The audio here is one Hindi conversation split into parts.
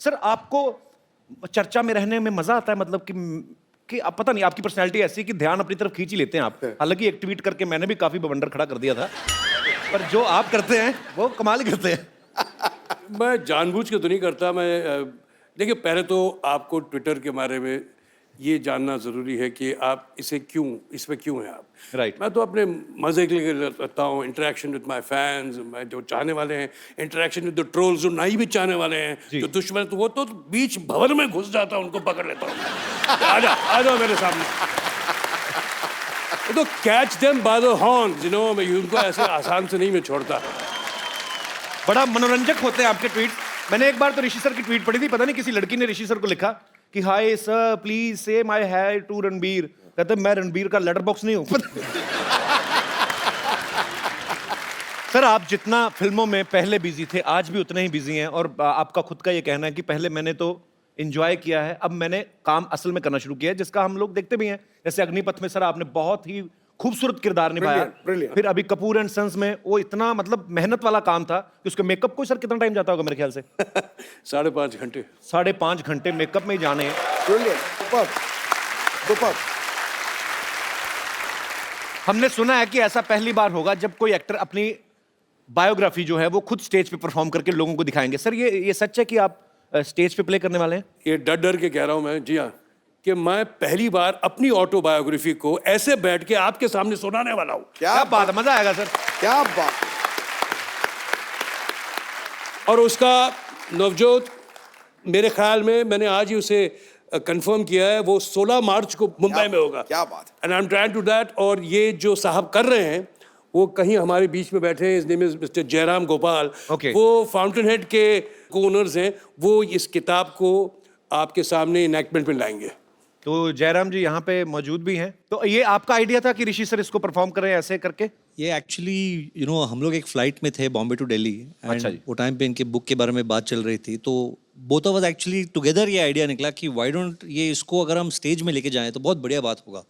सर आपको चर्चा में रहने में मजा आता है, मतलब कि आप पता नहीं आपकी पर्सनैलिटी ऐसी कि ध्यान अपनी तरफ खींच ही लेते हैं आप। हालांकि एक ट्वीट करके मैंने भी काफी बवंडर खड़ा कर दिया था, पर जो आप करते हैं वो कमाल ही करते हैं। मैं जानबूझ के तो नहीं करता। मैं देखिए, पहले तो आपको ट्विटर के बारे में ये जानना ज़रूरी है कि आप इसमें क्यों हैं आप। Right. मैं तो अपने मज़े के लिए रहता हूँ, इंटरेक्शन विद माय फैंस, मैं जो चाहने वाले हैं, इंटरेक्शन विद द ट्रोल्स जो नहीं भी चाहने वाले हैं, जो दुश्मन, तो वो तो बीच भवन में घुस जाता हूँ, उनको पकड़ लेता हूँ। आ जाओ मेरे सामने। तो catch them by the horns, you know, मैं उनको ऐसे आसान से नहीं मैं छोड़ता। बड़ा मनोरंजक होते हैं आपके ट्वीट। मैंने एक बार तो ऋषि सर की ट्वीट पढ़ी थी, पता नहीं किसी लड़की ने ऋषि सर को लिखा कि हाय सर प्लीज से माय हाय टू रणबीर। कहते मैं रणबीर का लेटर बॉक्स नहीं हूं। सर आप जितना फिल्मों में पहले बिजी थे आज भी उतने ही बिजी हैं, और आपका खुद का ये कहना है कि पहले मैंने तो एंजॉय किया है, अब मैंने काम असल में करना शुरू किया है, जिसका हम लोग देखते भी हैं। जैसे अग्निपथ में सर आपने बहुत ही खूबसूरत किरदार निभाया। Brilliant. फिर अभी कपूर एंड सन्स में वो इतना मतलब मेहनत वाला काम था कि उसके मेकअप को सर कितना टाइम जाता होगा मेरे ख्याल से? 5.5 घंटे। 5.5 घंटे मेकअप में ही जाने हैं। हमने सुना है कि ऐसा पहली बार होगा जब कोई एक्टर अपनी बायोग्राफी जो है वो खुद स्टेज पे परफॉर्म करके लोगों को दिखाएंगे। सर ये सच है कि आप स्टेज पे प्ले करने वाले हैं? ये डर डर के कह रहा हूं मैं, जी हाँ, कि मैं पहली बार अपनी ऑटोबायोग्राफी को ऐसे बैठ के आपके सामने सुनाने वाला हूं। क्या बात है, मजा आएगा सर। क्या बात। और उसका नवजोत, मेरे ख्याल में मैंने आज ही उसे कंफर्म किया है, वो 16 मार्च को मुंबई में होगा। क्या बात। And I am trying to that. और ये जो साहब कर रहे हैं वो कहीं हमारे बीच में बैठे हैं, इस name is mister Jairam Gopal. Okay. वो फाउंटेन हेड के ओनर्स हैं, वो इस किताब को आपके सामने इनैक्टमेंट में लाएंगे। तो जयराम जी यहाँ पे मौजूद भी हैं। तो ये आपका आइडिया था कि ऋषि सर इसको परफॉर्म करें ऐसे करके? ये एक्चुअली हम लोग एक फ्लाइट में थे बॉम्बे टू दिल्ली, अच्छा जी। एंड वो टाइम पे इनके बुक के बारे में बात चल रही थी, तो both of us actually together ये आइडिया निकला कि व्हाई डोंट ये इसको अगर हम स्टेज में लेके जाएं तो बहुत बढ़िया बात होगा।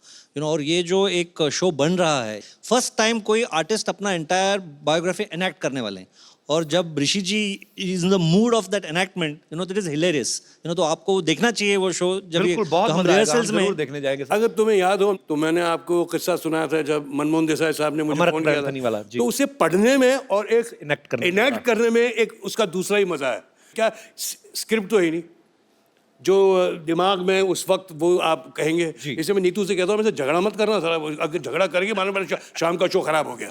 और ये जो एक शो बन रहा है, फर्स्ट टाइम कोई आर्टिस्ट अपना एंटायर बायोग्राफी एनैक्ट करने वाले हैं, और जब Rishi ji is in the mood of that enactment, that is hilarious. तो आपको देखना चाहिए वो शो। जब बिल्कुल, बहुत हम मजा आएगा, हम रिहर्सल्स में जरूर देखने जाएंगे सर। अगर तुम्हें याद हो तो मैंने आपको किस्सा सुनाया था जब मनमोहन देसाई साहब ने मुझे अमर फोन किया अकबर वाला, जी। था, तो उसे पढ़ने में और एक इनैक्ट करने में एक उसका दूसरा ही मजा है। क्या स्क्रिप्ट तो है ही नहीं, जो दिमाग में उस वक्त वो आप कहेंगे। इसे मैं नीतू से कहता हूँ, मुझसे झगड़ा मत करना सारा, अगर झगड़ा करेंगे मानो मेरा शाम का शो खराब हो गया।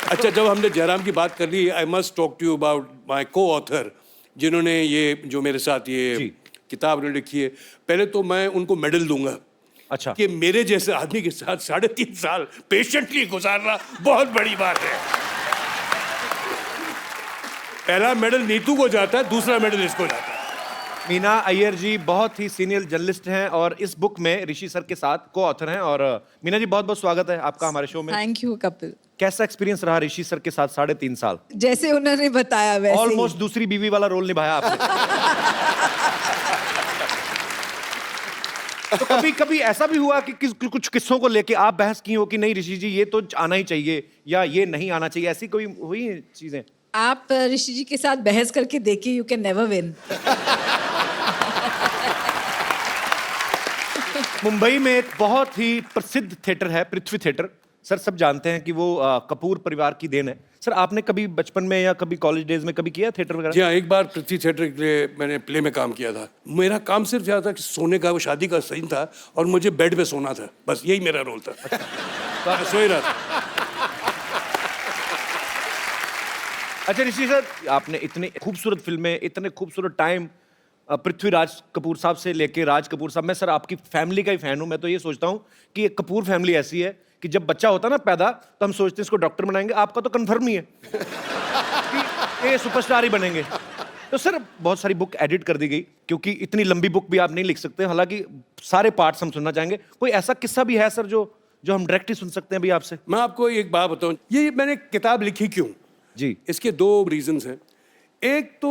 अच्छा, जब हमने जयराम की बात कर ली, I must talk to you about my coauthor, जिन्होंने ये जो मेरे साथ ये किताब लिखी है। पहले तो मैं उनको मेडल दूंगा। अच्छा। कि मेरे जैसे आदमी के साथ 3.5 साल पेशेंटली गुजारना बहुत बड़ी बात है। पहला मेडल नीतू को जाता है, दूसरा मेडल इसको जाता है। मीना अय्यर जी बहुत ही सीनियर जर्नलिस्ट हैं और इस बुक में ऋषि सर के साथ को ऑथर हैं। और मीना जी बहुत बहुत स्वागत है आपका हमारे शो में। Thank you Kapil. कैसा एक्सपीरियंस रहा ऋषि सर के साथ 3.5 साल? जैसे उन्होंने बताया वैसे ही। ऑलमोस्ट दूसरी बीवी वाला रोल निभाया आपने। तो कभी कभी ऐसा भी हुआ कि कुछ किस्सों को लेके आप बहस की हो कि नहीं ऋषि जी ये तो आना ही चाहिए या ये नहीं आना चाहिए, ऐसी कोई हुई चीजें? आप ऋषि जी के साथ बहस करके देखिए, you can never win. Mumbai में एक बहुत ही प्रसिद्ध थिएटर है पृथ्वी थिएटर। सर सब जानते हैं कि वो कपूर परिवार की देन है। सर आपने कभी बचपन में या कभी कॉलेज डेज में कभी किया थिएटर वगैरह? जी हाँ, एक बार पृथ्वी थिएटर के लिए मैंने प्ले में काम किया था। मेरा काम सिर्फ यह था कि सोने का, वो शादी का सीन था और मुझे बेड पे सोना था, बस यही मेरा रोल था। तो मैं सो ही रहा था। अच्छा ऋषि सर, आपने इतनी खूबसूरत फिल्में, इतने खूबसूरत टाइम पृथ्वीराज कपूर साहब से लेके राज कपूर साहब, मैं सर आपकी फैमिली का ही फैन हूं। मैं तो ये सोचता हूं कि एक कपूर फैमिली ऐसी है कि जब बच्चा होता है ना पैदा तो हम सोचते हैं इसको डॉक्टर बनाएंगे। आपका तो कन्फर्म ही है कि ये सुपरस्टार ही बनेंगे। तो सर बहुत सारी बुक एडिट कर दी गई क्योंकि इतनी लंबी बुक भी आप नहीं लिख सकते, हालांकि सारे पार्ट्स हम सुनना चाहेंगे। कोई ऐसा किस्सा भी है सर जो हम डायरेक्ट ही सुन सकते हैं अभी आपसे? मैं आपको एक बात बताऊं, ये मैंने किताब लिखी क्यों जी, इसके 2 रीजंस हैं। एक तो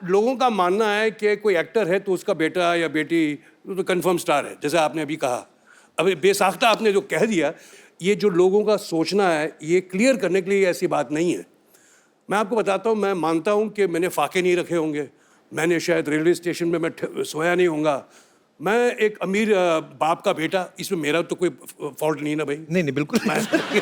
लोगों का मानना है कि कोई एक्टर है तो उसका बेटा या बेटी तो कंफर्म स्टार है, जैसे आपने अभी कहा। अभी बेसाख्ता आपने जो कह दिया, ये जो लोगों का सोचना है, ये क्लियर करने के लिए ऐसी बात नहीं है। मैं आपको बताता हूँ, मैं मानता हूँ कि मैंने फाके नहीं रखे होंगे, मैंने शायद रेलवे स्टेशन में मैं सोया नहीं होऊंगा, मैं एक अमीर बाप का बेटा, इसमें मेरा तो कोई फॉल्ट नहीं ना भाई। नहीं नहीं बिल्कुल नहीं।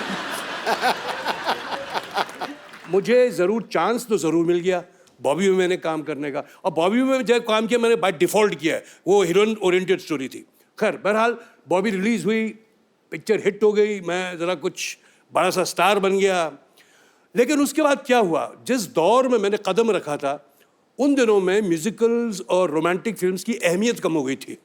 मुझे ज़रूर चांस तो ज़रूर मिल गया बॉबी में मैंने काम करने का, और बॉबी में जब काम किया मैंने बाय डिफ़ॉल्ट किया है, वो हीरोइन ओरिएंटेड स्टोरी थी। खैर बहरहाल बॉबी रिलीज़ हुई, पिक्चर हिट हो गई, मैं ज़रा कुछ बड़ा सा स्टार बन गया। लेकिन उसके बाद क्या हुआ, जिस दौर में मैंने कदम रखा था उन दिनों में म्यूजिकल्स और रोमांटिक फिल्म्स की अहमियत कम हो गई थी।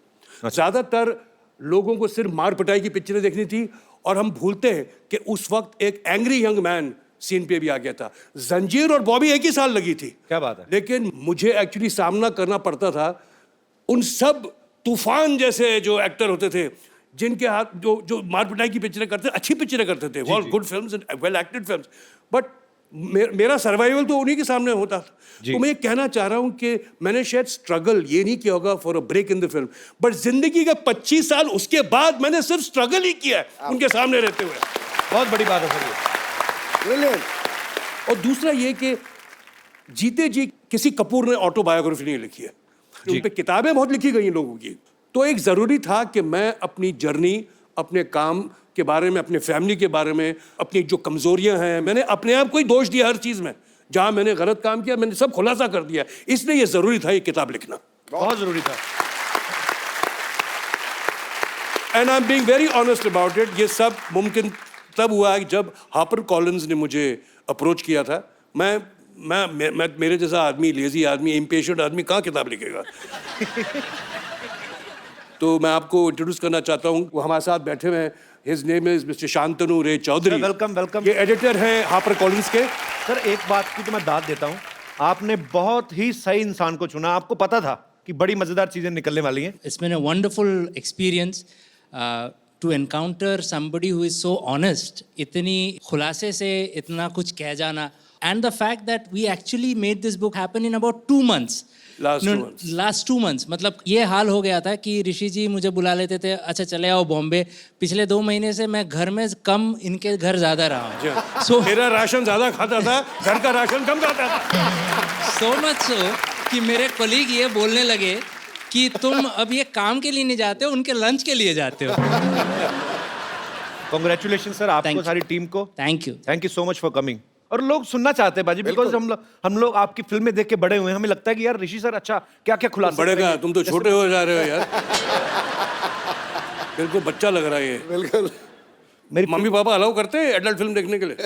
ज़्यादातर लोगों को सिर्फ मार पिटाई की पिक्चरें देखनी थी, और हम भूलते हैं कि उस वक्त एक एंग्री यंग मैन सीन पे भी आ गया था। जंजीर और बॉबी एक ही साल लगी थी। क्या बात है। लेकिन मुझे एक्चुअली सामना करना पड़ता था उन सब तूफान जैसे जो एक्टर होते थे, जिनके हाथ जो मार पिटाई की पिक्चरें करते, अच्छी पिक्चरें करते थे, all good films and well acted films, but मेरा सर्वाइवल तो उन्हीं के सामने होता था। तो मैं ये कहना चाह रहा हूँ कि मैंने शायद स्ट्रगल ये नहीं किया होगा for a break in the film, but जिंदगी का 25 साल उसके बाद मैंने सिर्फ स्ट्रगल ही किया है उनके सामने रहते हुए। बहुत बड़ी बात है सर ये। ब्रिलियंट। और दूसरा ये कि जीते जी किसी कपूर ने ऑटोबायोग्राफी नहीं लिखी है, उन पे किताबें बहुत लिखी गई हैं लोगों की। तो एक ज़रूरी था कि मैं अपनी जर्नी, अपने काम के बारे में, अपने फैमिली के बारे में, अपनी जो कमज़ोरियां हैं, मैंने अपने आप को ही दोष दिया हर चीज़ में, जहां मैंने गलत काम किया मैंने सब खुलासा कर दिया। इसलिए ये ज़रूरी था ये किताब लिखना, बहुत ज़रूरी था। And I am being very honest about it. ये सब मुमकिन तब हुआ जब हापर कॉलिन्स ने मुझे अप्रोच किया था। मैं मेरे जैसा आदमी, लेजी आदमी, इम्पेशेंट आदमी कहाँ किताब लिखेगा। तो मैं आपको इंट्रोड्यूस करना चाहता हूँ, वो हमारे साथ बैठे हुए हैं। His name is mister Shantanu Ray Chaudhuri. Welcome welcome. ये एडिटर हैं हापर कॉलिन्स के। सर एक बात की तो मैं दाद देता हूँ, आपने बहुत ही सही इंसान को चुना। आपको पता था कि बड़ी मजेदार चीजें निकलने वाली हैं। It's been a wonderful experience to encounter somebody who is so honest, इतनी खुलासे से इतना कुछ कह जाना, and the fact that we actually made this book happen in about 2 months. Last 2 months, मतलब ये हाल हो गया था कि ऋषि जी मुझे बुला लेते थे, अच्छा चले आओ बॉम्बे। पिछले 2 महीने से मैं घर में कम, इनके घर ज़्यादा रहा हूँ। So मेरा राशन ज़्यादा खाता था, घर का राशन कम खाता था। So much so कि मेरे कलीग ये बोलने लगे कि तुम अब ये काम के लिए नहीं जाते हो, उनके लंच के लिए जाते हो। कॉन्ग्रेचुलेशन सर आपको, सारी टीम को। Thank you so much for coming. और लोग सुनना चाहते हैं बाजी, बिकॉज हम लोग आपकी फिल्में देख के बड़े हुए हैं। हमें लगता है कि यार ऋषि सर अच्छा क्या क्या खुलासा बड़े करेंगे। का तुम तो छोटे हो जा रहे हो यार। बिल्कुल बच्चा लग रहा है ये। बिल्कुल। मेरी मम्मी पापा अलाउ करते हैं एडल्ट फिल्म देखने के लिए?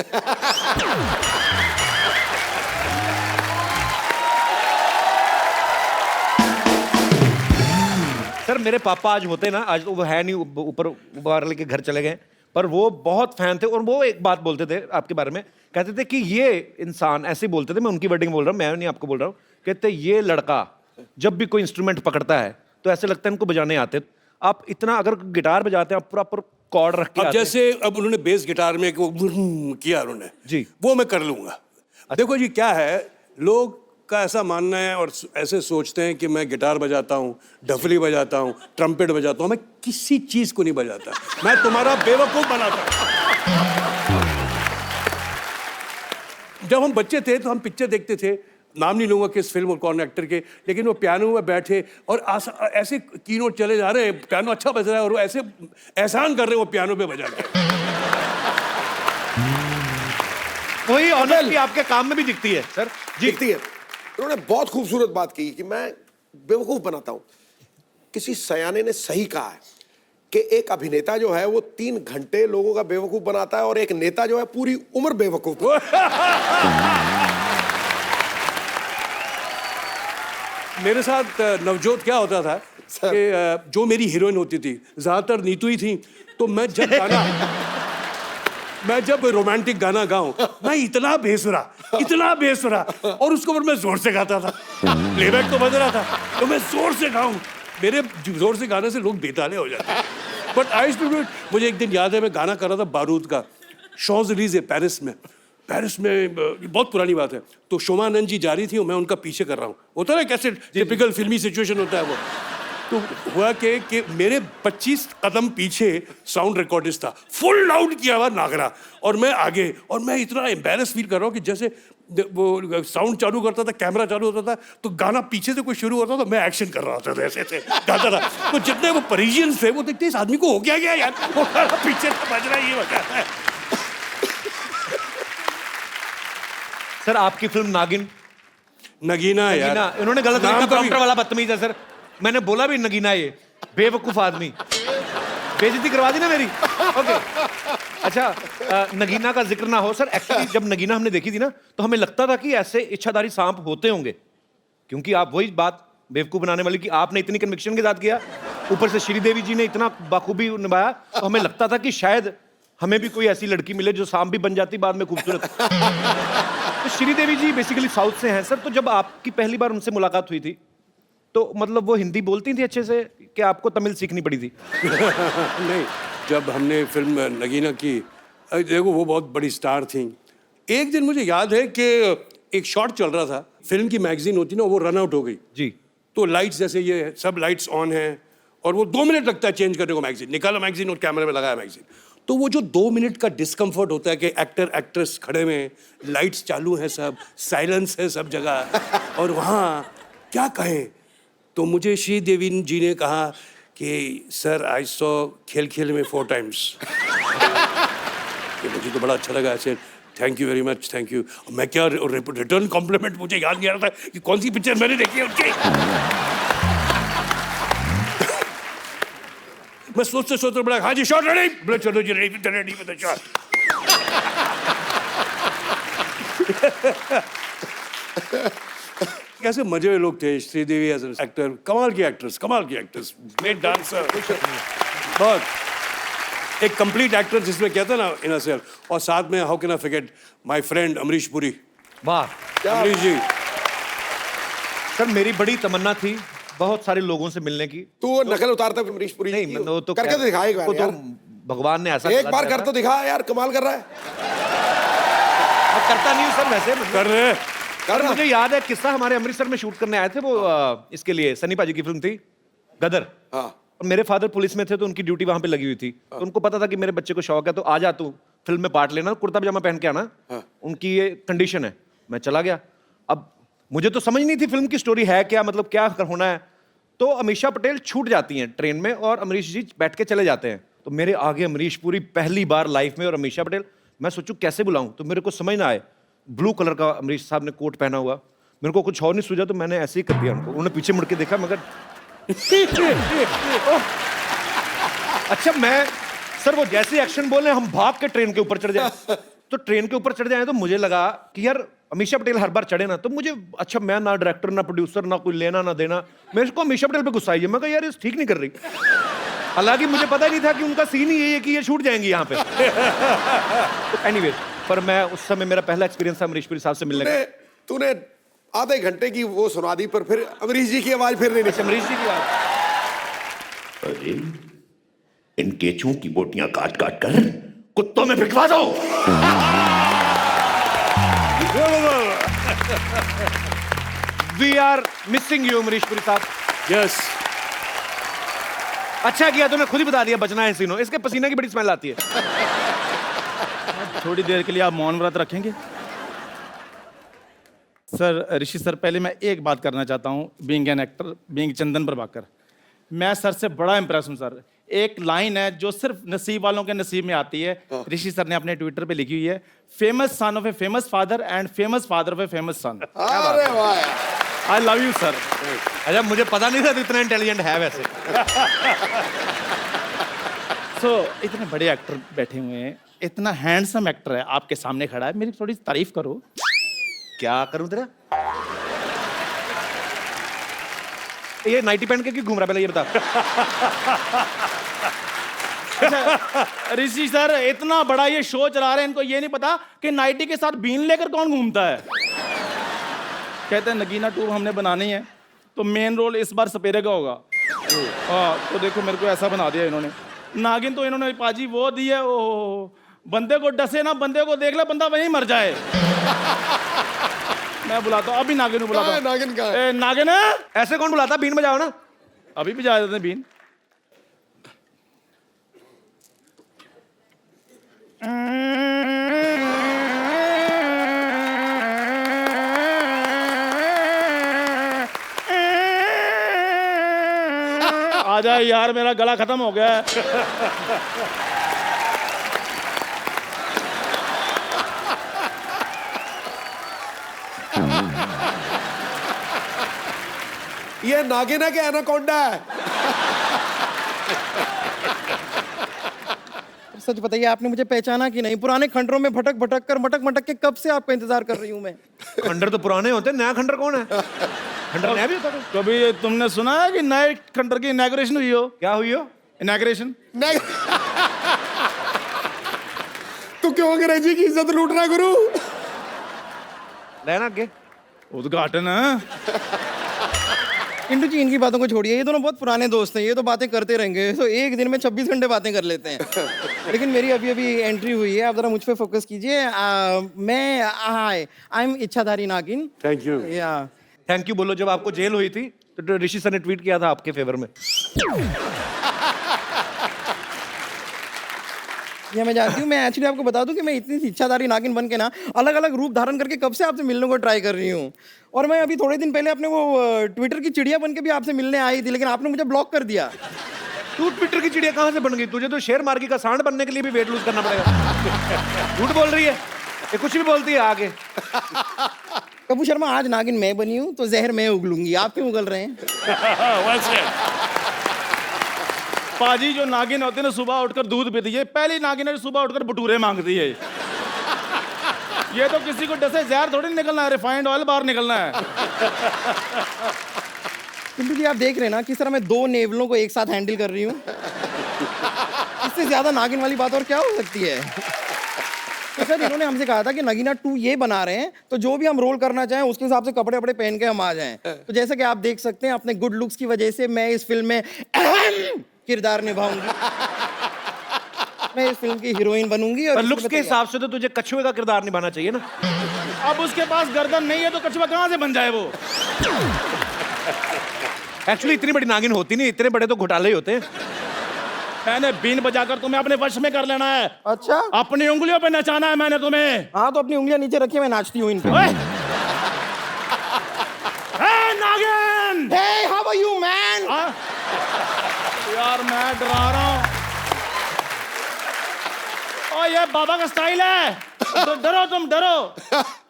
सर मेरे पापा आज होते ना, आज तो वो है नहीं, ऊपर वाले के घर चले गए, पर वो बहुत फैन थे। और वो एक बात बोलते थे आपके बारे में, कहते थे कि ये इंसान, ऐसे बोलते थे, मैं उनकी वर्डिंग बोल रहा हूँ, मैं नहीं आपको बोल रहा हूँ, कहते ये लड़का जब भी कोई इंस्ट्रूमेंट पकड़ता है तो ऐसे लगता है इनको बजाने आते। आप इतना अगर गिटार बजाते हैं, आप प्रॉपर कॉर्ड रख के अब आते हैं। जैसे अब उन्होंने बेस गिटार में वो किया उन्होंने जी, वो मैं कर लूंगा। देखो जी क्या है, लोग का ऐसा मानना है और ऐसे सोचते हैं कि मैं गिटार बजाता हूँ, डफली बजाता हूँ, ट्रम्पेट बजाता हूँ। मैं किसी चीज को नहीं बजाता, मैं तुम्हारा बेवकूफ बनाता हूँ। जब हम बच्चे थे तो हम पिक्चर देखते थे, नाम नहीं लूंगा किस फिल्म और कौन एक्टर के, लेकिन वो पियानो में बैठे और ऐसे कीनोट चले जा रहे हैं, पियानो अच्छा बज रहा है और वो ऐसे एहसान कर रहे हैं वो पियानो पे बजा के। वही ऑनेस्टी आपके काम में भी दिखती है सर जी। दिखती है। उन्होंने बहुत खूबसूरत बात की कि मैं बेवकूफ बनाता हूं। किसी सयाने ने सही कहा है कि एक अभिनेता जो है वो 3 घंटे लोगों का बेवकूफ बनाता है और एक नेता जो है पूरी उम्र बेवकूफ। मेरे साथ नवजोत क्या होता था कि जो मेरी हीरोइन होती थी ज्यादातर नीतू ही थी, तो मैं जब रोमांटिक गाना गाऊं, मैं इतना बेसुरा और उसको मैं जोर से गाता था। प्लेबैक तो बज रहा था तो मैं जोर से गाऊं, मेरे जोर से गाने से लोग बेताले हो जाते। But I to do it. मुझे एक दिन याद है, मैं गाना कर रहा था बारूद का, शॉज़-एलीज़े पेरिस में बहुत पुरानी बात है। तो शोमा नंद जी जा रही थी और मैं उनका पीछे कर रहा हूँ, होता है कैसे टिपिकल फिल्मी सिचुएशन होता है वो। तो हुआ कि मेरे 25 कदम पीछे साउंड रिकॉर्डिस्ट था, फुल लाउड किया हुआ नागरा, और मैं आगे, और मैं इतना एम्बेरस फील कर रहा हूँ कि जैसे वो साउंड चालू करता था, कैमरा चालू होता था, तो गाना पीछे से कोई शुरू होता था, मैं एक्शन कर रहा होता था, ऐसे ऐसे गाता था। तो जितने वो परीजियंस थे वो देखते इस आदमी को हो गया यार, वो गाना पीछे से बज रहा है, ये बजा है। सर आपकी फिल्म नागिन, नगीना यार, नगीना, इन्होंने गलत नाम लिखा, का भी- प्रॉम्प्टर वाला बदतमीज है सर। मैंने बोला भी नगीना, ये बेवकूफ आदमी, बेइज्जती करवा दी ना मेरी। ओके अच्छा, नगीना का जिक्र ना हो सर। एक्चुअली जब नगीना हमने देखी थी ना, तो हमें लगता था कि ऐसे इच्छाधारी सांप होते होंगे, क्योंकि आप वही बात बेवकूफ बनाने वाली कि आपने इतनी कन्विक्शन के साथ किया, ऊपर से श्रीदेवी जी ने इतना बाखूबी निभाया, तो हमें लगता था कि शायद हमें भी कोई ऐसी लड़की मिले जो सांप भी बन जाती बाद में खूबसूरत। तो श्रीदेवी जी बेसिकली साउथ से हैं सर। तो जब आपकी पहली बार उनसे मुलाकात हुई थी, तो मतलब वो हिंदी बोलती थी अच्छे से कि आपको तमिल सीखनी पड़ी थी? नहीं, जब हमने फिल्म नगीना की, देखो वो बहुत बड़ी स्टार थी। एक दिन मुझे याद है कि एक शॉट चल रहा था, फिल्म की मैगजीन होती ना, वो रन आउट हो गई। जी। तो लाइट्स, जैसे ये सब लाइट्स ऑन हैं, और वो 2 मिनट लगता है चेंज करने को मैगजीन, निकाला मैगजीन और कैमरे में लगाया मैगजीन। तो वो जो 2 मिनट का डिस्कम्फर्ट होता है कि एक्टर एक्ट्रेस खड़े में, लाइट्स चालू है, सब साइलेंस है सब जगह, और वहाँ क्या कहें। तो मुझे श्रीदेवी जी ने कहा कि सर आई सॉ खेल खेल में 4 टाइम्स। मुझे तो बड़ा अच्छा लगा ऐसे, thank you very much, thank you. मैं क्या रिटर्न कॉम्प्लीमेंट, मुझे याद नहीं आ रहा था कि कौन सी पिक्चर मैंने देखी है उनकी। मैं सोचते सोचते बड़ा, हाँ जी शॉट रेडी, बोले चलो जी ready, ready with the shot. कैसे मजे हुए लोग थे। श्रीदेवी एज एन एक्टर, कमाल की एक्ट्रेस, कमाल की एक्ट्रेस, ग्रेट डांसर, बहुत एक कंप्लीट एक्टर जिसमें कहता ना इन अ सेल्फ। और साथ में how can I forget my friend Amrish Puri. वाह अमरीश जी, सर, मेरी बड़ी तमन्ना थी बहुत सारे लोगों से मिलने की। तू वो नकल उतारता है अमरीश पुरी नहीं, की? वो तो करके तो दिखा एक बार वो तो यार। भगवान ने ऐसा एक कला बार दिया कर था। तो दिखा यार, कमाल कर रहा है। मैं करता नहीं हूँ सर वैसे, कर रहे हैं। सर मुझे याद है किस्सा, हमारे अमृतसर में शूट करने आए थे वो, इसके लिए सनी पाजी की फिल्म थी गदर। हाँ। और मेरे फादर पुलिस में थे, तो उनकी ड्यूटी वहां पे लगी हुई थी। तो उनको पता था कि मेरे बच्चे को शौक है, तो आ जा तू फिल्म में पार्ट लेना, कुर्ता पजामा पहन के आना। उनकी ये कंडीशन है। मैं चला गया। अब मुझे तो समझ नहीं थी फिल्म की स्टोरी है क्या, मतलब क्या होना है। तो अमीषा पटेल छूट जाती हैं ट्रेन में और अमरीश जी बैठ के चले जाते हैं। तो मेरे आगे अमरीश पुरी पहली बार लाइफ में, और अमीषा पटेल। मैं सोचूं कैसे बुलाऊं, तो मेरे को समझ ना आए। ब्लू कलर का अमरीश साहब ने कोट पहना हुआ, मेरे को कुछ और नहीं सूझा, तो मैंने ऐसे ही कर दिया उनको। उन्होंने पीछे मुड़ के देखा, मगर अच्छा मैं, सर वो जैसे एक्शन बोले, हम भाग के ट्रेन के ऊपर चढ़ जाए। तो ट्रेन के ऊपर चढ़ जाए तो मुझे लगा कि यार अमीषा पटेल हर बार चढ़े ना, तो मुझे, अच्छा मैं ना डायरेक्टर ना प्रोड्यूसर ना कोई लेना ना देना, मेरे को अमीषा पटेल पे गुस्सा आई है। मैं कहा यार ये ठीक नहीं कर रही। हालांकि मुझे पता नहीं था कि उनका सीन ही यही है कि ये छूट जाएंगी यहाँ पे। तो एनीवे, पर मैं उस समय, मेरा पहला एक्सपीरियंस था अमरीश पुरी साहब से मिलने का। तूने आधे घंटे की वो सुना दी, पर फिर अमरीश जी की आवाज फिर नहीं निकली। अमरीश जी की बात, अरे इन केचुओं की बोटियां काट काट कर कुत्तों में फिकवा दो। We are missing you Amrish Puri साहब। यस, अच्छा किया तूने खुद ही बता दिया बचना है सीनो, इसके पसीने की बड़ी स्मेल आती है। थोड़ी देर के लिए आप मौन व्रत रखेंगे? सर, ऋषि सर, पहले मैं एक बात करना चाहता हूँ, बीइंग एन एक्टर, बीइंग चंदन प्रभाकर, मैं सर से बड़ा इंप्रेस हूँ सर। एक लाइन है जो सिर्फ नसीब वालों के नसीब में आती है, ऋषि सर ने अपने ट्विटर पे लिखी हुई है, famous son of a famous father and famous father of a famous son. अरे वाह, आई लव यू सर। अच्छा मुझे पता नहीं था तू इतना इंटेलिजेंट है वैसे। सो इतने बड़े एक्टर बैठे हुए हैं, इतना हैंडसम एक्टर है आपके सामने खड़ा है, मेरी थोड़ी तारीफ करो। क्या करूं तेरा? ये नाइटी पहन के क्यों घूम रहा, पहले ये बता। अच्छा ऋषि सर, इतना बड़ा ये शो चला रहे हैं, इनको ये नहीं पता कि नाइटी के साथ बीन लेकर कौन घूमता है। कहते हैं नगीना 2 हमने बनानी है, तो मेन रोल इस बार सपेरे का होगा। हाँ, तो देखो मेरे को ऐसा बना दिया इन्होंने। नागिन तो इन्होंने पाजी वो दी है, ओ बंदे को डसे ना, बंदे को देख ले बंदा वहीं मर जाए। मैं बुलाता हूँ अभी, नागिन को बुलाता हूँ। नागिन कहाँ है? नागिन है? ऐसे कौन बुलाता, बीन बजाओ ना। अभी भी जा देते हैं बीन। आ जाए यार, मेरा गला खत्म हो गया है। ये नागिन है कि एनाकोंडा है? सच बताइए, आपने मुझे पहचाना कि नहीं? पुराने खंडरों में भटक भटक कर मटक मटक के कब से आपका इंतजार कर रही हूं मैं। खंडर तो पुराने होते हैं, नया खंडर कौन है? खंडर नया भी होता है। कभी तुमने सुना है कि नए खंडर की इनॉग्रेशन हुई हो? क्या हुई हो? इनॉग्रेशन। नहीं। तू क्यों अंग्रेजी की इज्जत लूट रहा है गुरु? लेना आगे। उद्घाटन है। इंदु जी, इनकी बातों को छोड़िए, ये दोनों बहुत पुराने दोस्त हैं, ये तो बातें करते रहेंगे, तो एक दिन में 26 घंटे बातें कर लेते हैं। लेकिन मेरी अभी अभी एंट्री हुई है, आप जरा मुझ पे फोकस कीजिए। मैं आई एम इच्छाधारी नागिन। Thank you. या थैंक यू बोलो। जब आपको जेल हुई थी तो ऋषि सर ने ट्वीट किया था आपके फेवर में। ये मैं जानती हूँ। मैं एक्चुअली आपको बता दूं कि मैं इतनी इच्छाधारी नागिन बन के ना अलग अलग रूप धारण करके कब से आपसे मिलने को ट्राई कर रही हूँ। और मैं अभी थोड़े दिन पहले अपने वो ट्विटर की चिड़िया बन के भी आपसे मिलने आई थी, लेकिन आपने मुझे ब्लॉक कर दिया। तू ट्विटर की चिड़िया कहाँ से बन गई? तुझे तो शेर मार्गी का सांड बनने के लिए भी वेट लूज करना पड़ेगा। झूठ बोल रही है ये, कुछ भी बोलती है आगे। कपूर शर्मा, आज नागिन मैं बनी हूँ तो जहर मैं उगलूंगी, आप क्यों उगल रहे हैं? Well said. पाजी जो नागिन होती है ना, सुबह उठकर दूध पीती है। पहली नागिन है जो सुबह उठकर भटूरे मांगती है। ये तो किसी को डसे जहर थोड़ी निकलना है, रिफाइंड ऑयल बाहर निकलना है। किंतु जी, आप देख रहे हैं ना किस तरह मैं 2 नेवलों को एक साथ हैंडल कर रही हूँ। इससे ज्यादा नागिन वाली बात और क्या हो सकती है? तो सर, इन्होंने हमसे कहा था कि नगीना 2 ये बना रहे हैं, तो जो भी हम रोल करना चाहें उसके हिसाब से कपड़े वपड़े पहन के हम आ जाएं। तो जैसा कि आप देख सकते हैं, अपने गुड लुक्स की वजह से मैं इस फिल्म में अहम किरदार निभाऊंगी। मैं इस फिल्म की हीरोइन बनूंगी। और लुक्स के हिसाब से तो तुझे कछुए का किरदार निभाना चाहिए ना। अब उसके पास गर्दन नहीं है तो कछुआ कहाँ से बन जाए वो? एक्चुअली इतनी बड़ी नागिन होती नहीं, इतने बड़े तो घोटाले ही होते हैं। मैंने बीन बजाकर तुम्हें अपने वश में कर लेना है। अच्छा, अपनी उंगलियों पे नचाना है मैंने तुम्हें। हाँ तो अपनी उंगलियां नीचे रखिए, मैं नाचती हूँ इन पे। ओए! हे नागिन! Hey, how are you, man? यार मैं डरा रहा हूँ। ओ ये बाबा का स्टाइल है। तो डरो, तुम डरो।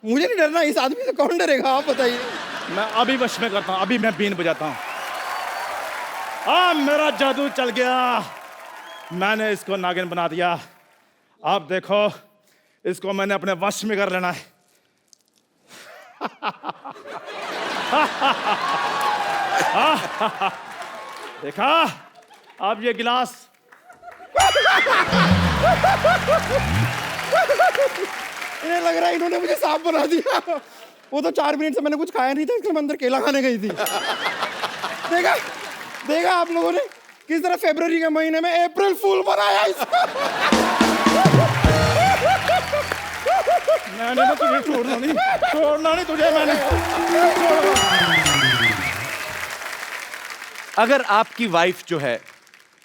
मुझे नहीं डरना, इस आदमी से कौन डरेगा, आप बताइए। मैं अभी वश में करता हूँ, अभी मैं बीन बजाता हूँ। मेरा जादू चल गया, मैंने इसको नागिन बना दिया। आप देखो, इसको मैंने अपने वश में कर लेना है। देखा, अब ये गिलास। इन्हें लग रहा है इन्होंने मुझे सांप बना दिया। वो तो 4 मिनट से मैंने कुछ खाया नहीं था, इसलिए मैं अंदर केला खाने गई थी। देखा देखा आप लोगों ने किस तरह फरवरी के महीने में अप्रैल फूल बनाया इसका। मैंने तो तुझे छोड़ना नहीं तुझे मैंने। अगर आपकी वाइफ जो है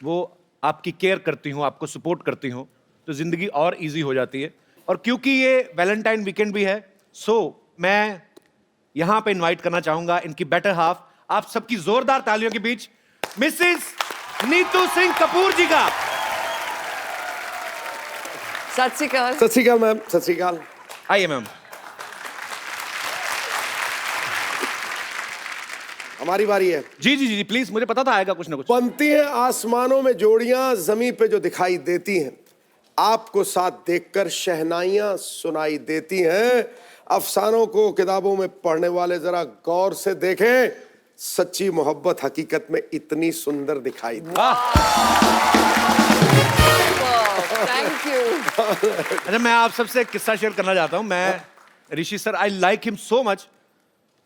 वो आपकी केयर करती हो, आपको सपोर्ट करती हो, तो जिंदगी और इजी हो जाती है। और क्योंकि ये वैलेंटाइन वीकेंड भी है, सो मैं यहां पे इनवाइट करना चाहूंगा इनकी बेटर हाफ, आप सबकी जोरदार तालियों के बीच, मिसेस नीतू सिंह कपूर जी का। सत श्री अकाल। सत श्री अकाल मैम, सत श्री अकाल। आइए मैम। हमारी बारी है। जी जी जी प्लीज, मुझे पता था आएगा कुछ ना कुछ। बनती हैं आसमानों में जोड़ियां, जमीन पे जो दिखाई देती हैं, आपको साथ देखकर शहनाइयां सुनाई देती हैं। अफसानों को किताबों में पढ़ने वाले जरा गौर से देखें, सच्ची मोहब्बत हकीकत में इतनी सुंदर दिखाई दे। Thank you. अच्छा, मैं आप सबसे एक किस्सा शेयर करना चाहता हूं। मैं Rishi sir, I like him so much,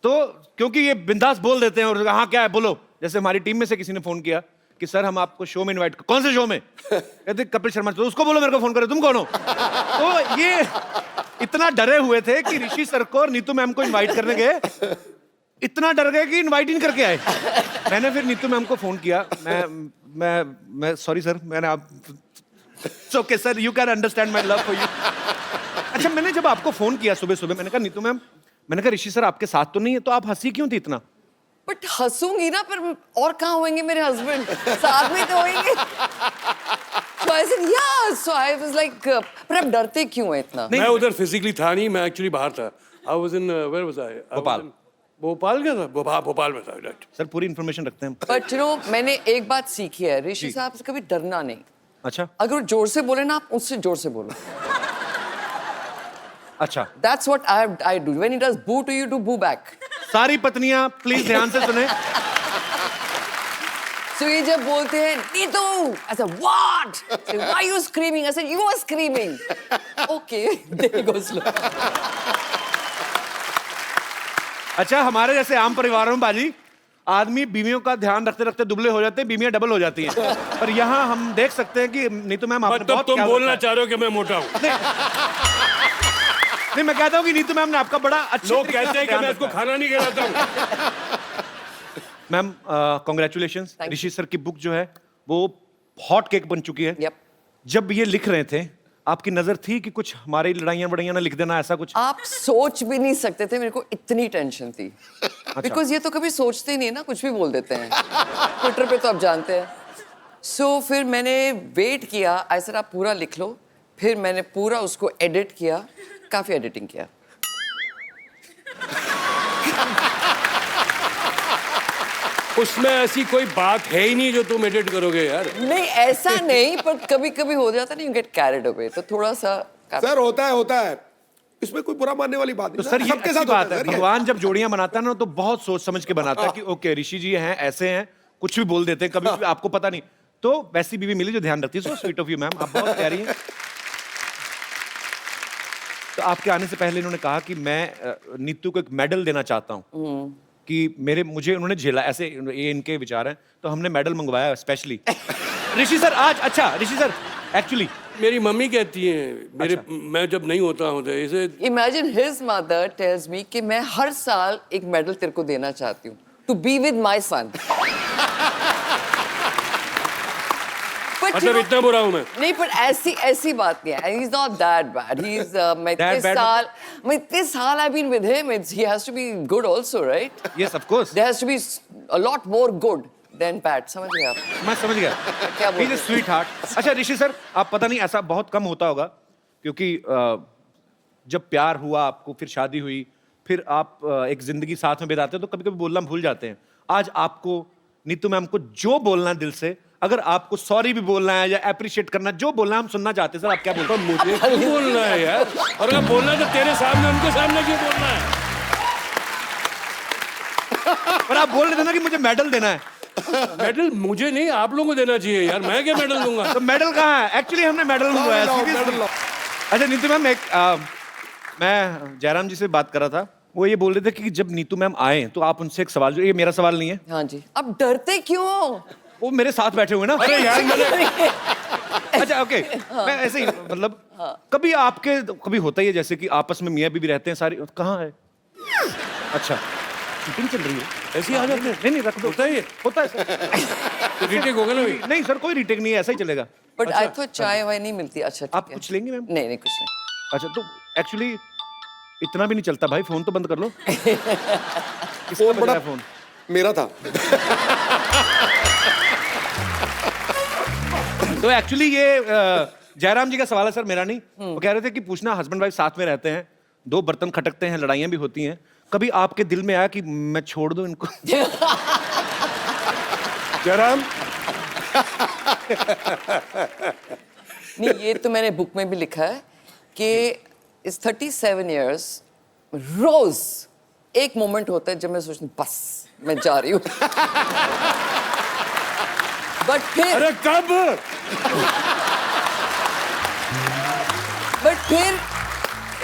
तो क्योंकि ये बिंदास बोल देते हैं और हाँ क्या है बोलो। जैसे हमारी टीम में से किसी ने फोन किया कि सर हम आपको शो में इनवाइट, कौन से शो में? कहते कपिल शर्मा। तो उसको बोलो मेरे को फोन करे, तुम कौन हो? तो ये इतना डरे हुए थे कि ऋषि सर को और नीतू मैम को इनवाइट करने गए, इतना डर गए कि इनवाइट ही नहीं करके आए। मैंने फिर नीतू मैम को फोन किया। मैं सॉरी सर, मैंने आप okay sir, you can understand my love for you. अच्छा, मैंने जब आपको फोन किया सुबह सुबह, मैंने कहा नीतू मैम, मैंने कहा ऋषि सर आपके साथ तो नहीं है, तो आप हंसी क्यों थी इतना? बट हंसूंगी ना, पर और कहाँ होंगे मेरे हस्बैंड, साथ में तो होंगे। So I said, yeah. So I was like, पर आप डरते क्यों हैं इतना? मैं उधर फिजिकली था नहीं, मैं एक्चुअली बाहर था। I was in where was I? Bhopal. Bhopal क्या था? भोपाल में था। Right. सर पूरी इन्फॉर्मेशन रखते हैं हम। But you know, मैंने एक बात सीखी है, ऋषि साहब से कभी डरना नहीं। अच्छा अगर वो जोर से बोले ना, आप उससे जोर से बोलो। अच्छा, That's what I do. When he does boo to you, do boo back. सारी पत्नियां प्लीज ध्यान से सुने। So ये जब बोलते हैं Neetu, I said what? Say, why are you screaming? I said you were screaming. Okay, there he goes. अच्छा, हमारे जैसे आम परिवारों में बाजी आदमी बीवियों का ध्यान रखते रखते दुबले हो जाते हैं, बीवियां डबल हो जाती हैं। पर यहाँ हम देख सकते हैं कि नीतू मैम आपने मतलब बहुत तुम ख्याल बोलना रखा चाह रहे हो कि मैं मोटा हूँ? है। नहीं, मैं कहता हूँ कि नीतू मैम ने आपका बड़ा अच्छा लोग कहते हैं कि मैं इसको खाना नहीं खिलाता हूँ। Ma'am congratulations. Thank you. Rishi sir की बुक जो है वो हॉट केक बन चुकी है। Yep. जब ये लिख रहे थे आपकी नजर थी कि कुछ हमारी लड़ाइयाँ बड़ाइयाँ ना लिख देना, ऐसा कुछ? आप सोच भी नहीं सकते थे, मेरे को इतनी टेंशन थी। बिकॉज ये तो कभी सोचते ही नहीं ना, कुछ भी बोल देते हैं। ट्विटर पे तो आप जानते हैं। सो फिर मैंने वेट किया, आई सेड आप पूरा लिख लो। फिर मैंने पूरा उसको एडिट किया, काफी एडिटिंग किया। उसमें ऐसी कोई बात है ही नहीं जो तुम एडिट करोगे यार। नहीं ऐसा नहीं, पर कभी कभी हो जाता नहीं, यू गेट कैरिड अवे, तो थोड़ा सा सर होता है, इसमें कोई बुरा मानने वाली बात नहीं। तो सर ये सबके अच्छी साथ बात होता है, सर ये। भगवान जब जोड़ियां बनाता है ना तो बहुत सोच समझ के बनाता है कि ओके ऋषि जी हैं, ऐसे हैं, कुछ भी बोल देते हैं, कभी भी आपको पता नहीं। तो वैसी बीवी मिली जो ध्यान रखती है। So sweet of you ma'am, आप बहुत प्यारी हैं। तो आपके आने से पहले इन्होंने कहा कि मैं नीतू को एक मेडल देना चाहता हूँ कि मुझे उन्होंने झेला, ऐसे ये इनके विचार हैं, तो हमने मेडल मंगवाया स्पेशली। ऋषि सर आज, अच्छा ऋषि सर एक्चुअली मेरी मम्मी कहती है मैं जब नहीं होता हूँ तो इसे imagine his mother tells me कि मैं हर साल एक मेडल तेरे को देना चाहती हूँ, to be with my son. मतलब इतना बुरा हूँ मैं? नहीं, पर ऐसी बात नहीं है। He's not that bad. He's मैं इतने साल I've been with him. He has to be good also, right? Yes of course, There has to be a lot more good than bad. समझ गए आप? मैं समझ गया। क्या बोल रहे हैं? Sweet heart. अच्छा ऋषि सर, आप पता नहीं ऐसा बहुत कम होता होगा क्योंकि जब प्यार हुआ आपको, फिर शादी हुई, फिर आप एक जिंदगी साथ में बिताते हो तो कभी कभी बोलना भूल जाते हैं। आज आपको नीतू मैम को जो बोलना है दिल से, अगर आपको सॉरी भी बोलना है या अप्रिशिएट करना, जो बोलना है हम सुनना चाहते हैं। सर आप क्या बोलते हैं? मुझे क्यों बोलना है यार? और अगर बोलना है तो तेरे सामने, उनके सामने क्यों बोलना है? पर आप बोल रहे थे ना कि मुझे मेडल देना है। मेडल मुझे नहीं, आप लोगों को देना चाहिए यार। मैं क्या मेडल दूंगा? तो मेडल कहाँ है? एक्चुअली हमने मेडल मंगवाया। अच्छा नीतू मैम, मैं जयराम जी से बात कर रहा था, वो ये बोल रहे थे कि जब नीतू मैम आए तो आप उनसे एक सवाल, जो ये मेरा सवाल नहीं है, हाँ जी। अब डरते क्यों? वो मेरे साथ बैठे हुए ना। अरे यार मैंने अच्छा ओके, मैं ऐसे ही मतलब कभी आपके कभी होता ही है जैसे कि आपस में मियाँ बीवी रहते हैं सारी, कहाँ है? अच्छा शूटिंग चल रही है, ऐसे ही आ जाते हैं। नहीं रख दो। होता है ये? होता है सर। तो रीटेक होगा ना भाई? नहीं सर, कोई रीटेक नहीं है, ऐसा ही चलेगा। बट आई थॉट चाय वाय नहीं मिलती। अच्छा ठीक आप है। कुछ लेंगे मैम? नहीं कुछ नहीं। अच्छा तो एक्चुअली इतना भी नहीं चलता भाई, फोन तो बंद कर लो। किसका फोन बज बड़ा रहा है फोन? मेरा था। तो एक्चुअली ये जयराम जी का सवाल है सर, मेरा नहीं। वो कह रहे थे कि पूछना, हस्बैंड वाइफ साथ में रहते हैं, दो बर्तन खटकते हैं, लड़ाइयाँ भी होती हैं, कभी आपके दिल में आया कि मैं छोड़ दूं इनको? जयराम नहीं, ये तो मैंने बुक में भी लिखा है कि इस 37 years रोज एक मोमेंट होता है जब मैं सोचती हूँ बस मैं जा रही हूँ। बट फिर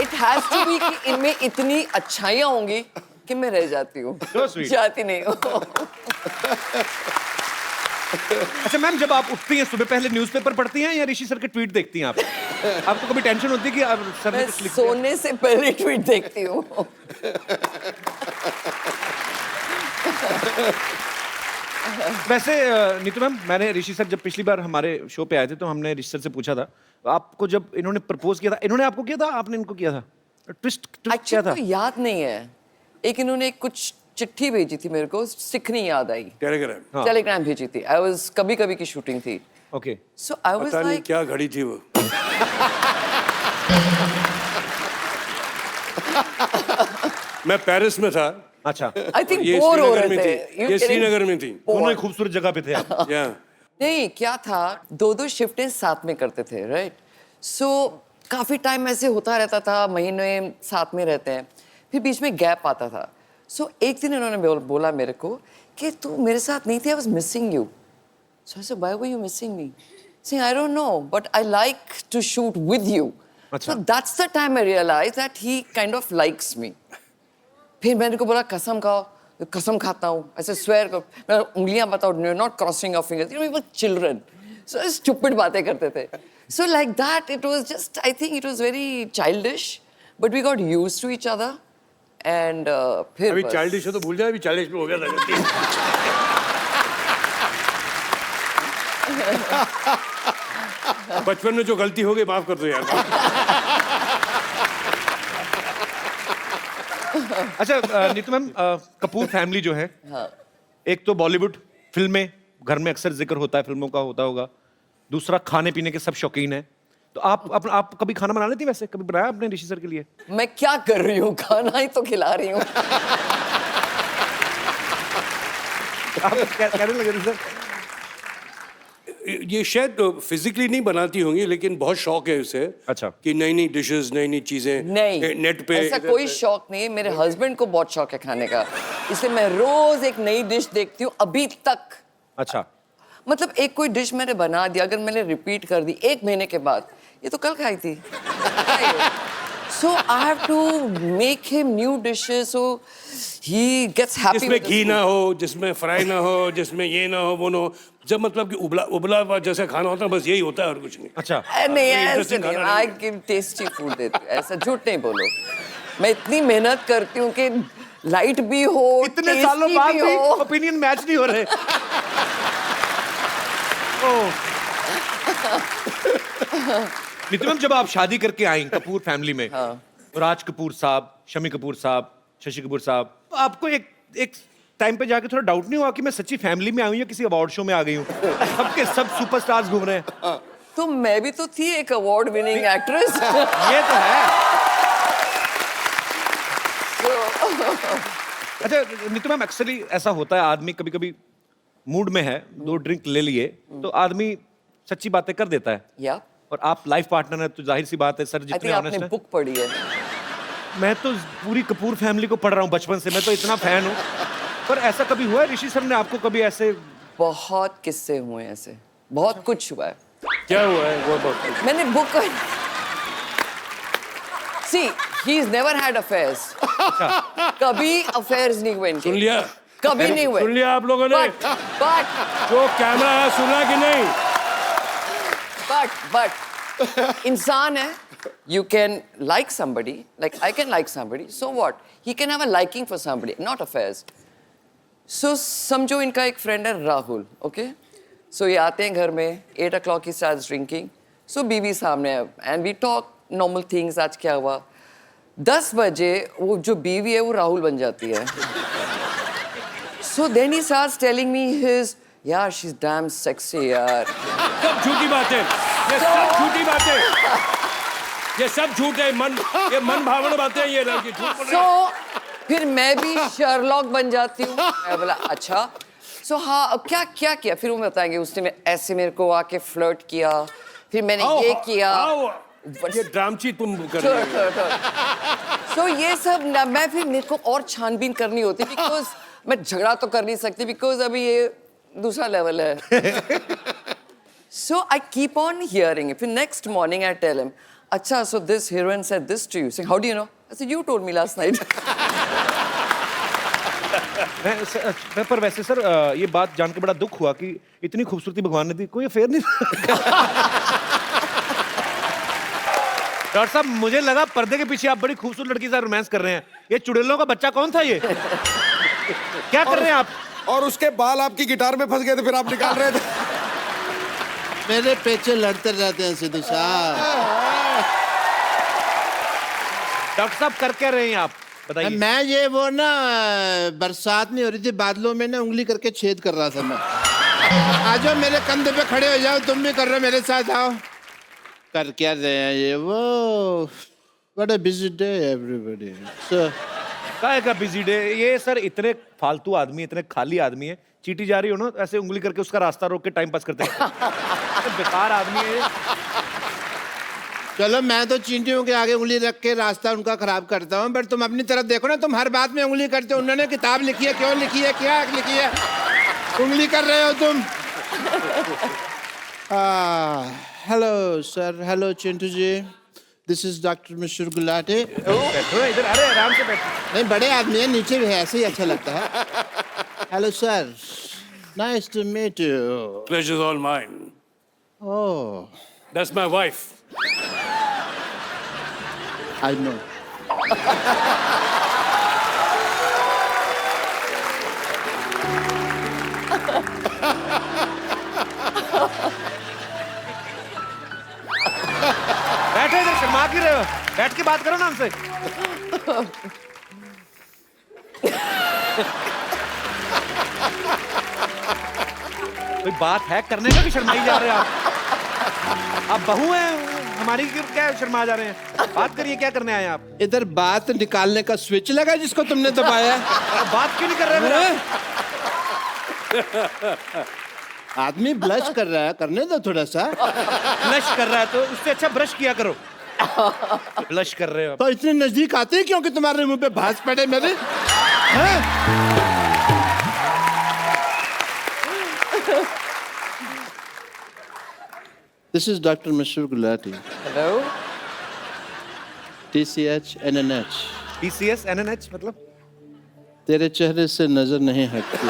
इट हैज टू बी कि इनमें इतनी अच्छाइयाँ होंगी कि मैं रह जाती हूँ, So sweet. जाती नहीं हूँ। अच्छा मैम, जब आप उठती हैं सुबह पहले न्यूज़पेपर पढ़ती हैं या ऋषि सर के ट्वीट देखती हैं आप? आपको कभी टेंशन होती है कि अब सर ने मैं कुछ लिख दिया? सोने से पहले ट्वीट देखती हूँ। वैसे नीतू मैम, मैंने ऋषि सर जब पिछली बार हमारे शो पे आए थे तो हमने ऋषि सर से पूछा था, आपको जब इन्होंने प्रपोज किया था, इन्होंने आपको किया था, आपने इनको किया था? ट्विस्ट क्या एक्चुअली था? तो याद नहीं है। एक इन्होंने कुछ चिट्ठी भेजी थी मेरे को, सिखनी याद आई। टेलीग्राम। टेलीग्राम भेजी थी। आई वाज कभी कभी की शूटिंग थी। ओके। सो आई वाज पता नहीं लाइक, क्या घड़ी थी वो। मैं पेरिस में था। अच्छा, आई थिंक ये बोर हो श्रीनगर रहे में थे। थी। ये श्रीनगर में थी। दोनों ही खूबसूरत जगह पे थे आप। या नहीं, क्या था, 2-2 शिफ्टें साथ में करते थे, राइट? सो काफी टाइम ऐसे होता रहता था, महीने साथ में रहते हैं, फिर बीच में गैप आता था। सो एक दिन इन्होंने बोला मेरे को कि तू मेरे साथ नहीं थी, I was missing you. So I said, why were you missing me? Saying, I don't know, but I like to shoot with you. अच्छा। So that's the time I realized that he kind of likes me. फिर मैंने को बोला कसम खाओ, कसम खाता हूँ, ऐसे swear करो, मैं उंगलियां बताओ, you're not crossing your fingers. You know, we were children. So stupid बातें करते थे. So like that, it was just, I think it was very childish, but we got used to each other. And फिर अभी बस। चाइल्डिश है तो भूल जाए, अभी 40 में हो गया था गलती। बचपन में जो गलती हो गई माफ कर दो यार। अच्छा नीतू मैम, कपूर फैमिली जो है, हाँ। एक तो बॉलीवुड फिल्में, घर में अक्सर जिक्र होता है, फिल्मों का होता होगा। दूसरा, खाने पीने के सब शौकीन हैं। तो आप कभी खाना बना लेती? वैसे कभी बनाया आपने ऋषि सर के लिए? मैं क्या कर रही हूँ, खाना ही तो खिला रही हूँ। आप कहने लगे थे सर? ये शायद फिजिकली नहीं बनाती होंगी, लेकिन बहुत शौक है उसे। अच्छा। कि नई नई डिशेस, नई नई चीजें नहीं, नेट पे। ऐसा कोई शौक नहीं है। मेरे हस्बैंड को बहुत शौक है खाने का, इसलिए मैं रोज एक नई डिश देखती हूँ अभी तक। अच्छा, मतलब एक कोई डिश मैंने बना दिया, अगर मैंने रिपीट कर दी 1 महीने के बाद, ये तो कल खाई थी। So I have to make him new dishes so he gets happy. जिसमें with the घी food. ना हो, जिसमें फ्राई ना हो, जिसमें ये ना हो, वो ना हो, जब मतलब कि उबला उबला हुआ जैसा खाना होता है, बस यही होता है और कुछ नहीं। अच्छा। नहीं, ऐसे interesting नहीं, खाना I give tasty food देती हूँ, ऐसा झूठ नहीं बोलो। मैं इतनी मेहनत करती हूँ कि लाइट भी हो, इतने सालों tasty बाद भी हो। ओपिनियन मैच नहीं हो रहे। नीतू मैम, जब आप शादी करके आई कपूर फैमिली में, राज कपूर साहब, शम्मी कपूर साहब, शशि कपूर साहब, आपको एक टाइम पे जाके थोड़ा डाउट नहीं हुआ कि मैं सच्ची फैमिली में आई हूँ या किसी अवार्ड शो में आ गई हूँ? सबके सब सुपरस्टार्स घूम रहे हैं। तो मैं भी तो थी एक अवार्ड विनिंग एक्ट्रेस। ये तो है। अच्छा नीतू मैम, एक्चुअली ऐसा होता है, आदमी कभी कभी मूड में है, 2 ड्रिंक ले लिए तो आदमी सच्ची बातें कर देता है। या और आप लाइफ पार्टनर हैं तो जाहिर सी बात है सर, आई जितने थिंक ऑनेस्ट आपने हैं। बुक पढ़ी है। मैं तो पूरी कपूर फैमिली को पढ़ रहा हूँ बचपन से, मैं तो इतना फैन हूँ। पर ऐसा कभी हुआ है ऋषि सर ने आपको कभी ऐसे? बहुत किस्से हुए हैं ऐसे, बहुत कुछ हुआ है। क्या हुआ है वो बहुत? मैंने book see he is never had affairs. कभी अफेयर्स नहीं हुए इनके। सुन लिया? कभी नहीं हुए। सुन लिया आप लोगों ने? बट जो कैमरा है सुना कि नहीं? बट इंसान है, you can like somebody, like I can like somebody, so what? He can have a liking for somebody, not affairs. So समझो इनका एक फ्रेंड है राहुल, okay? So ये आते हैं घर में, 8 o'clock he starts drinking. So बीवी सामने है, and we talk normal things, आज क्या हुआ? 10 बजे वो जो बीवी है वो राहुल बन जाती है। So then he starts telling me his, यार she's damn sexy यार। सब झूठी बातें, ये सब झूठी बातें, ये सब झूठ है, ये मन भावना बातें हैं, ये लड़की झूठ बोल रही है। So फिर मैं भी शर्लॉक बन जाती हूँ। मैं बोला अच्छा। So हाँ, अब क्या क्या किया? फिर वो बताएंगे उसने ऐसे मेरे को आके फ्लर्ट किया, फिर मैंने ये किया। ये ड्रामची तुम कर रही हो। So ये सब मैं फिर मेरे को और छानबीन करनी होती, बिकॉज मैं झगड़ा तो कर नहीं सकती, बिकॉज अभी ये दूसरा लेवल है। So I keep on hearing it. फिर next morning I tell him, अच्छा, so this heroine said this to you. Saying, how do you know? I said, you told me last night. पर वैसे सर ये बात जान के बड़ा दुख हुआ कि इतनी खूबसूरती भगवान ने दी, कोई अफेयर नहीं। डॉक्टर साहब मुझे लगा पर्दे के पीछे आप बड़ी खूबसूरत लड़की से रोमांस कर रहे हैं। ये चुड़ैलों का बच्चा कौन था ये? क्या कर रहे हैं आप? और उसके बाल आपकी गिटार में फंस गए थे, फिर आप निकाल रहे थे। मेरे पेचे लड़ते रहते हैं सिद्धू साहब। डॉक्टर साहब कर क्या रहे हैं आप, बताइए। मैं ये वो ना बरसात नहीं हो रही थी, बादलों में ना उंगली करके छेद कर रहा था मैं। आ जाओ मेरे कंधे पे खड़े हो जाओ, तुम भी कर रहे हो मेरे साथ, आओ। कर क्या रहे हैं ये वो? What a busy day everybody. काय का बिजी डे? ये सर इतने फालतू आदमी, इतने खाली आदमी है, चीटी जा रही हो ना ऐसे उंगली करके उसका रास्ता रोक के टाइम पास करते हैं। बेकार आदमी है। चलो मैं तो चींटियों के आगे उंगली रख के रास्ता उनका खराब करता हूँ, बट तुम अपनी तरफ देखो ना, तुम हर बात में उंगली करते हो। उन्होंने किताब लिखी है, क्यों लिखी है, क्या लिखी है, उंगली कर रहे हो तुम। Hello sir, hello Chintu ji, this is doctor Mishra Gulati. बैठो इधर, अरे आराम से बैठो। नहीं बड़े आदमी है, नीचे भी है, ऐसे ही अच्छा लगता है। Hello sir, nice to meet you. Pleasure's all mine. Oh, That's my wife. I know. बैठो इधर, शर्मा क्यों रहे हो? बैठ के बात करो ना हमसे। कोई बात है करने का कि शर्माई जा रहे हैं आप बहू हैं हमारी, क्या शर्मा जा रहे हैं? बात करिए, क्या करने आए हैं आप? इधर बात निकालने का स्विच लगा जिसको तुमने दबाया। बात क्यों नहीं कर रहे मेरा? आदमी ब्लश कर रहा है, करने दो थोड़ा सा। ब्लश कर रहा है तो उससे अच्छा ब्रश किया करो। ब्लश कर रहे हो तो इतने नजदीक आते हैं क्योंकि तुम्हारे मुंह पे भांज पड़े मेरे। हैं? This is Dr. Mishra Gulati. Hello? TCH NNH. TCS NNH मतलब? तेरे चेहरे से नजर नहीं हटती।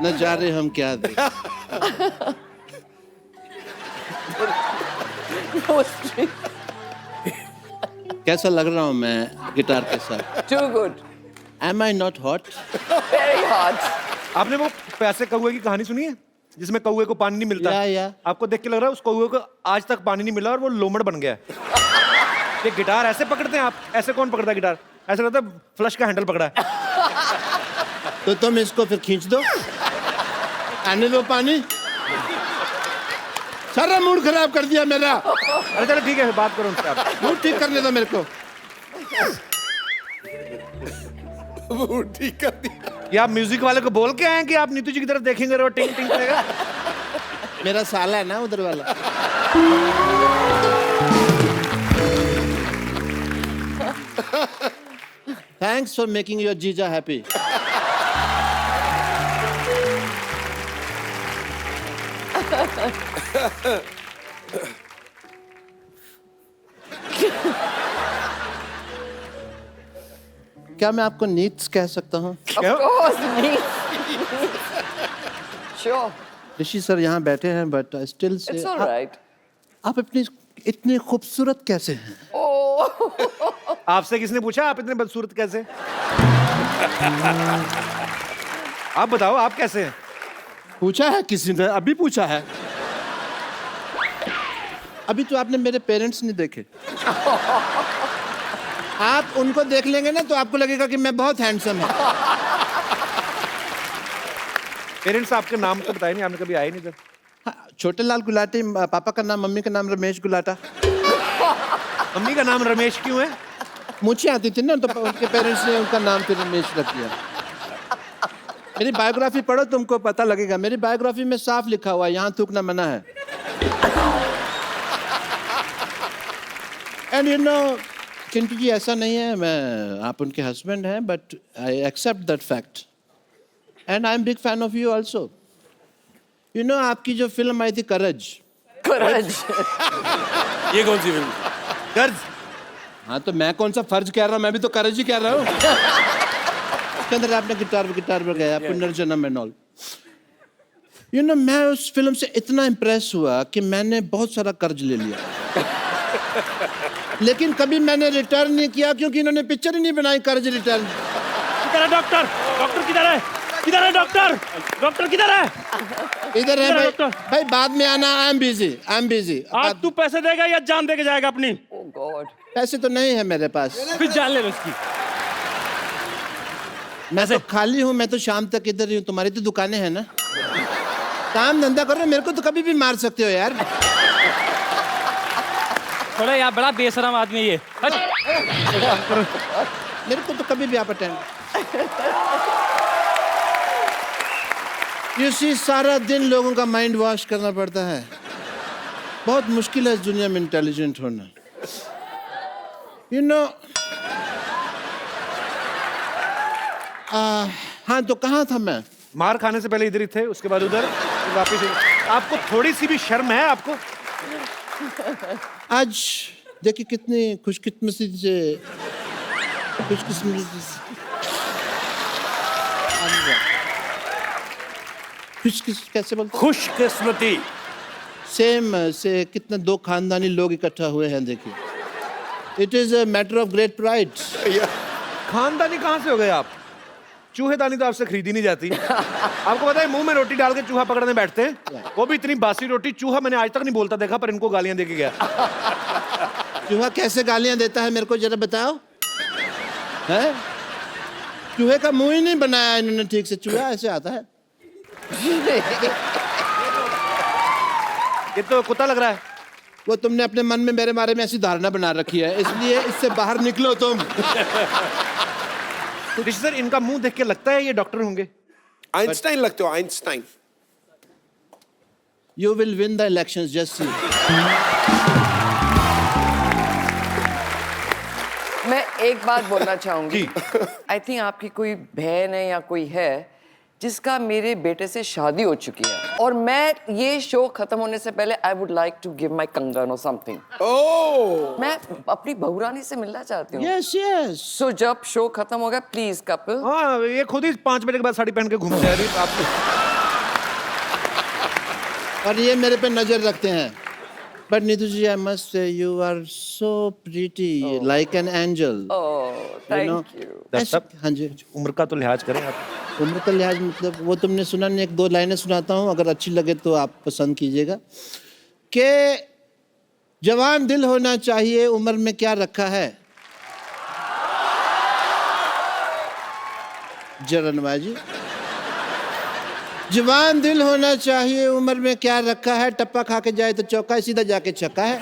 नजारे हम क्या दें। कैसा लग रहा हूँ मैं गिटार के साथ? Too good. Am I not hot? Very hot. आपने वो प्यासे कौवे की कहानी सुनी है जिसमें कौवे को पानी नहीं मिलता? या। आपको देख के लग रहा है उस कौवे को आज तक पानी नहीं मिला और वो लोमड़ बन गया है। ये गिटार ऐसे पकड़ते हैं आप? ऐसे कौन पकड़ता है गिटार? ऐसा लगता है फ्लश का हैंडल पकड़ा है। तो तुम इसको फिर खींच दो, आने दो पानी। सारा मूड खराब कर दिया मेरा। अरे चलो ठीक है, बात करो उनसे आप। मूड ठीक करने दो मेरे को। वो ठीक कर दिया। ये आप म्यूजिक वाले को बोल के आए हैं कि आप नीतू जी की तरफ देखेंगे और टिंग टिंग करेगा? मेरा साला है ना उधर वाला। Thanks for making your Jija happy. क्या मैं आपको नीट्स कह सकता हूँ? Of course, me. Sure. Rishi sir यहाँ बैठे हैं, but I still say It's all right. आप अपनी इतनी खूबसूरत कैसे हैं? Oh. आपसे किसने पूछा आप इतने बदसूरत कैसे? आप बताओ आप कैसे हैं? पूछा है किसी ने? अभी पूछा है? अभी तो आपने मेरे पेरेंट्स नहीं देखे। आप उनको देख लेंगे ना तो आपको लगेगा कि मैं बहुत हैंडसम हूँ। पेरेंट्स आपके नाम तो बताए नहीं, आपने कभी आए नहीं इधर। हाँ, छोटे लाल गुलाटी पापा का नाम, मम्मी का नाम रमेश गुलाटा। मम्मी का नाम रमेश क्यों है? मुझे आती थी ना तो उनके पेरेंट्स ने उनका नाम फिर रमेश रख दिया। मेरी बायोग्राफी पढ़ो, तुमको पता लगेगा। मेरी बायोग्राफी में साफ लिखा हुआ है, यहाँ थूकना मना है। And you know Chintu ji, ऐसा नहीं है मैं आप उनके हस्बैंड हैं, but I accept that fact and I am big fan of you also. You know आपकी जो फिल्म आई थी करज, करज। ये कौन सी फिल्म? कर्ज। हाँ तो मैं कौन सा फर्ज कह रहा हूँ, मैं भी तो करज ही कह रहा हूँ। उसके अंदर आपने गिटार पर गया, पुनर्जन्म एंड ऑल। यू नो, मैं उस फिल्म से इतना इम्प्रेस हुआ कि मैंने बहुत सारा कर्ज ले लिया, लेकिन कभी मैंने रिटर्न नहीं किया क्योंकि इन्होंने पिक्चर ही नहीं बनाई कर्ज रिटर्न। किधर है डॉक्टर? डॉक्टर किधर है? किधर है डॉक्टर? डॉक्टर किधर है? इधर है किधर है भाई। डॉक्टर? भाई बाद में आना, आई एम बिजी। आज तू पैसे देगा या जान दे के जाएगा अपनी? Oh God. पैसे तो नहीं है मेरे पास, फिर जान ले लो उसकी। मैं तो खाली हूँ, मैं तो शाम तक इधर ही हूँ। तुम्हारी तो दुकानें हैं ना, काम धंधा करो, मेरे को तो कभी भी मार सकते हो यार। थोड़ा यार बड़ा बेशरम आदमी ये। मेरे को तो कभी भी आप अटेंड। यू सी, सारा दिन लोगों का माइंड वॉश करना पड़ता है। बहुत मुश्किल है इस दुनिया में इंटेलिजेंट होना। यू नो, हाँ तो कहाँ था मैं? मार खाने से पहले इधर ही थे, उसके बाद उधर, फिर वापस इधर। आपको थोड़ी सी भी शर्म है आपको? आज देखिए कितनी खुशकिस्मती से खुशकिस्मती कैसे बोलते हैं? खुशकिस्मती। सेम से कितने दो खानदानी लोग इकट्ठा हुए हैं, देखिए। It is a matter of great pride. खानदानी कहाँ से हो गए आप? चूहेदानी तो आपसे खरीदी नहीं जाती। आपको पता है मुंह में रोटी डाल के चूहा पकड़ने बैठते हैं, वो भी इतनी बासी रोटी। चूहा मैंने आज तक नहीं बोलता देखा, पर इनको गालियां दे के गया। चूहा कैसे गालियां देता है, मेरे को जरा बताओ। है चूहे का मुंह ही नहीं बनाया इन्होंने ठीक से, चूहा ऐसे आता है। ये तो कुत्ता लग रहा है। वो तुमने अपने मन में मेरे बारे में ऐसी धारणा बना रखी है, इसलिए इससे बाहर निकलो तुम। ऋषि सर, इनका मुंह देख के लगता है ये डॉक्टर होंगे। आइंस्टाइन लगते हो, Einstein. You will win the elections, just see. मैं एक बात बोलना चाहूंगी। आई थिंक आपकी कोई बहन है या कोई है जिसका मेरे बेटे से शादी हो चुकी है, और मैं ये शो खत्म होने से पहले I would like to give my kangan और समथिंग। ओह, मैं अपनी बहुरानी से मिलना चाहती हूँ। Yes yes. सो जब शो खत्म होगा, प्लीज कपिल। हाँ, ये खुद ही 5 बजे के बाद साड़ी पहन के घूम जा रही है आप। और ये मेरे पे नजर रखते हैं। But Neetu ji, I must say you are so pretty, like an angel. Thank you. हाँ जी। उम्र का तो लिहाज करें आप। उम्र का लिहाज मतलब वो तुमने सुना नहीं, 1-2 लाइनें सुनाता हूँ, अगर अच्छी लगे तो आप पसंद कीजिएगा। कि जवान दिल होना चाहिए, उम्र में क्या रखा है। जरनबाजी। जवान दिल होना चाहिए, उम्र में क्या रखा है। टप्पा खा के जाए तो चौका है, सीधा जाके छक्का है।